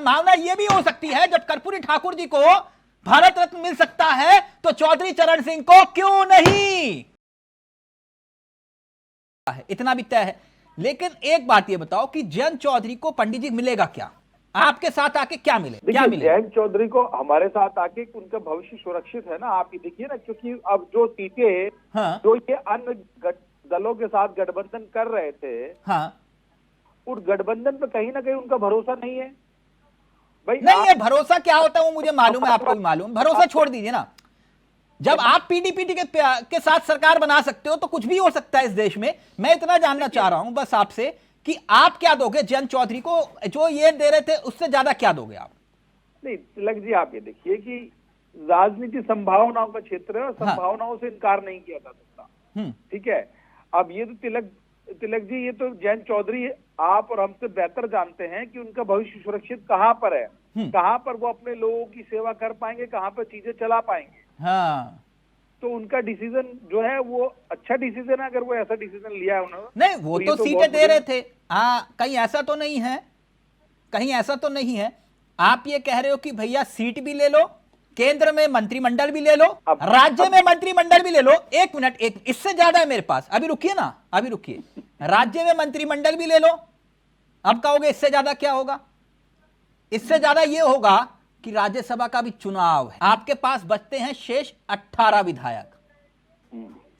संभावना यह भी हो सकती है जब कर्पूरी ठाकुर जी को भारत रत्न मिल सकता है तो चौधरी चरण सिंह को क्यों नहीं, इतना भी तय है। लेकिन एक बात ये बताओ कि जयंत चौधरी को पंडित जी मिलेगा क्या, आपके साथ आके क्या मिले, क्या मिले? जयंत चौधरी को हमारे साथ आके उनका भविष्य सुरक्षित है ना, आप ये देखिए ना, क्योंकि अब जो सीटें हाँ, जो ये अन्य दलों के साथ गठबंधन कर रहे थे, हाँ, उस गठबंधन पे कहीं ना कहीं उनका भरोसा नहीं है भाई। नहीं है भरोसा, क्या होता है वो मुझे मालूम है, आपको भी मालूम। भरोसा छोड़ दीजिए ना, जब आप पीडीपी के साथ सरकार बना सकते हो तो कुछ भी हो सकता है इस देश में। मैं इतना जानना चाह रहा हूं बस आपसे कि आप क्या दोगे जयंत चौधरी को, जो ये दे रहे थे उससे ज्यादा क्या दोगे आप? नहीं तिलक जी, आप ये देखिए कि राजनीति संभावनाओं का क्षेत्र है और संभावनाओं से इनकार नहीं किया जा सकता, ठीक है। अब ये तो तिलक जी, ये तो जयंत चौधरी आप और हमसे बेहतर जानते हैं कि उनका भविष्य सुरक्षित कहां पर है, कहां पर वो अपने लोगों की सेवा कर पाएंगे, कहां पर चीजें चला पाएंगे। हाँ, तो उनका डिसीजन जो है वो अच्छा डिसीजन है, अगर वो ऐसा डिसीजन लिया है उन्होंने। नहीं वो तो सीटें दे रहे थे, हाँ, कहीं ऐसा तो नहीं है, कहीं ऐसा तो नहीं है। आप ये कह रहे हो कि भैया सीट भी ले लो, केंद्र में मंत्रिमंडल भी ले लो, राज्य में मंत्रिमंडल भी ले लो। एक मिनट, एक इससे ज्यादा है मेरे पास, अभी रुकिए ना, अभी रुकिए। राज्य में मंत्रिमंडल भी ले लो, अब कहोगे इससे ज्यादा क्या होगा? इससे ज्यादा यह होगा कि राज्यसभा का भी चुनाव है, आपके पास बचते हैं शेष 18 विधायक,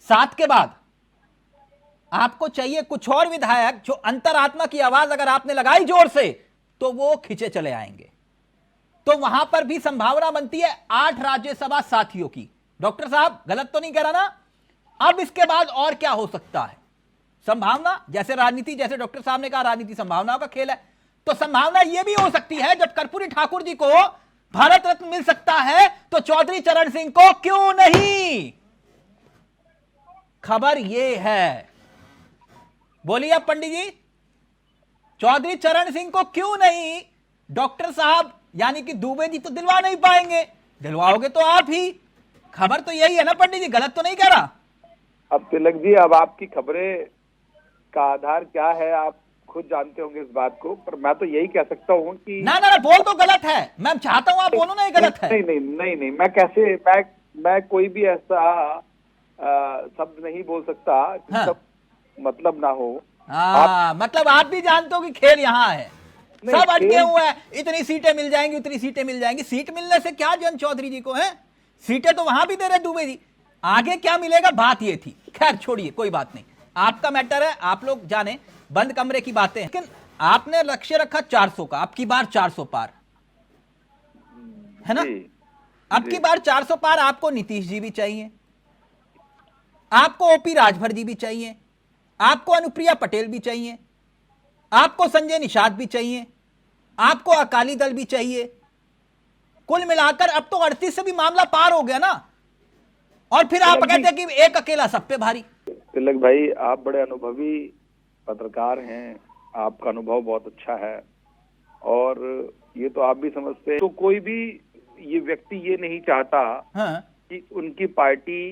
7 के बाद आपको चाहिए कुछ और विधायक जो अंतरात्मा की आवाज अगर आपने लगाई जोर से तो वो खींचे चले आएंगे। तो वहां पर भी संभावना बनती है 8 राज्यसभा साथियों की। डॉक्टर साहब गलत तो नहीं कह रहा ना? अब इसके बाद और क्या हो सकता है संभावना? जैसे राजनीति, जैसे डॉक्टर साहब ने कहा राजनीति संभावनाओं का खेल है, तो संभावना यह भी हो सकती है जब कर्पूरी ठाकुर जी को भारत रत्न मिल सकता है तो चौधरी चरण सिंह को क्यों नहीं। खबर यह है, बोलिए आप पंडित जी, चौधरी चरण सिंह को क्यों नहीं? डॉक्टर साहब यानी कि दुबे जी तो दिलवा नहीं पाएंगे, दिलवाओगे तो आप ही। खबर तो यही है ना पंडित जी, गलत तो नहीं कह रहा? अब तिलक जी, अब आपकी खबरें का आधार क्या है आप खुद जानते होंगे इस बात को, पर मैं तो यही कह सकता हूँ कि ना ना ना, बोल तो गलत है, मैं चाहता हूं आप बोलो ना ये गलत है। नहीं नहीं नहीं नहीं, मैं कैसे, मैं कोई भी ऐसा शब्द नहीं बोल सकता जिसका मतलब ना हो। मतलब आप भी जानते हो कि खेल यहाँ है, सब अटके हुए हैं, इतनी सीटें मिल जाएंगी, उतनी सीटें मिल जाएंगी। सीट मिलने से क्या जयंत चौधरी जी को है, सीटें तो वहां भी दे रहे दुबे जी, आगे क्या मिलेगा बात ये थी। खैर छोड़िए, कोई बात नहीं, आपका मैटर है, आप लोग जाने, बंद कमरे की बातें। लेकिन आपने लक्ष्य रखा 400 का, अब की बार 400 पार है ना? अब की बार 400 पार आपको नीतीश जी भी चाहिए, आपको ओपी राजभर जी भी चाहिए, आपको अनुप्रिया पटेल भी चाहिए, आपको संजय निषाद भी चाहिए, आपको अकाली दल भी चाहिए। कुल मिलाकर अब तो 38 से भी मामला पार हो गया ना, और फिर आप कहते हैं कि एक अकेला सब पे भारी। तिलक भाई, आप बड़े अनुभवी पत्रकार हैं, आपका अनुभव बहुत अच्छा है, और ये तो आप भी समझते हैं। तो कोई भी ये व्यक्ति ये नहीं चाहता कि उनकी पार्टी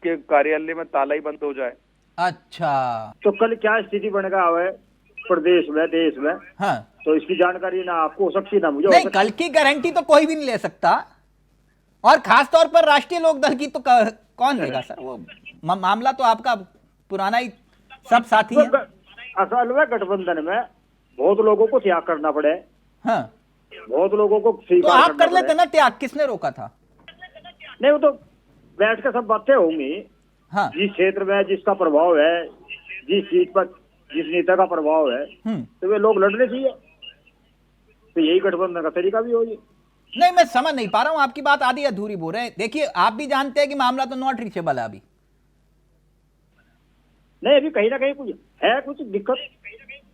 के कार्यालय में ताला ही बंद हो जाए। अच्छा, तो कल क्या स्थिति बनेगा हवे प्रदेश में, देश में? तो इसकी जानकारी ना आपको हो सकती ना मुझे। नहीं, कल की गारंटी तो कोई भी नहीं ले सकता, और खास तौर पर राष्ट्रीय लोक दल की तो कौन लेगा सर? वो मामला तो आपका पुराना ही, सब साथी हैं। असल में गठबंधन में बहुत लोगों को त्याग करना पड़े, बहुत लोगों को तो आप कर लेते ना त्याग, किसने रोका था? नहीं, वो तो बैठ के सब बातें होंगी। जिस क्षेत्र में जिसका प्रभाव है, जिस सीट पर जिस नेता का प्रभाव है, तो वे लोग लड़ने चाहिए, तो यही गठबंधन का तरीका भी होगी। नहीं, मैं समझ नहीं पा रहा हूं आपकी बात, आधी अधूरी बोल रहे हैं। देखिए आप भी जानते हैं कि मामला तो नॉट रीचेबल है अभी। नहीं, अभी कहीं ना कहीं कुछ है, कुछ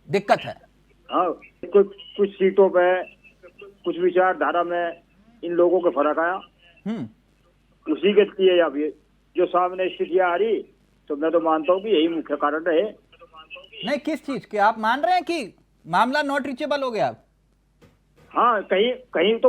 दिक्कत है। हाँ, कुछ सीटों पे, कुछ विचारधारा में इन लोगों के फर्क आया, उसी के लिए अब ये जो सामने स्थितियां आ रही, तो मैं तो मानता हूँ कि यही मुख्य कारण रहे। नहीं, किस चीज के आप मान रहे हैं कि मामला नॉट रीचेबल हो गया? हाँ, कहीं तो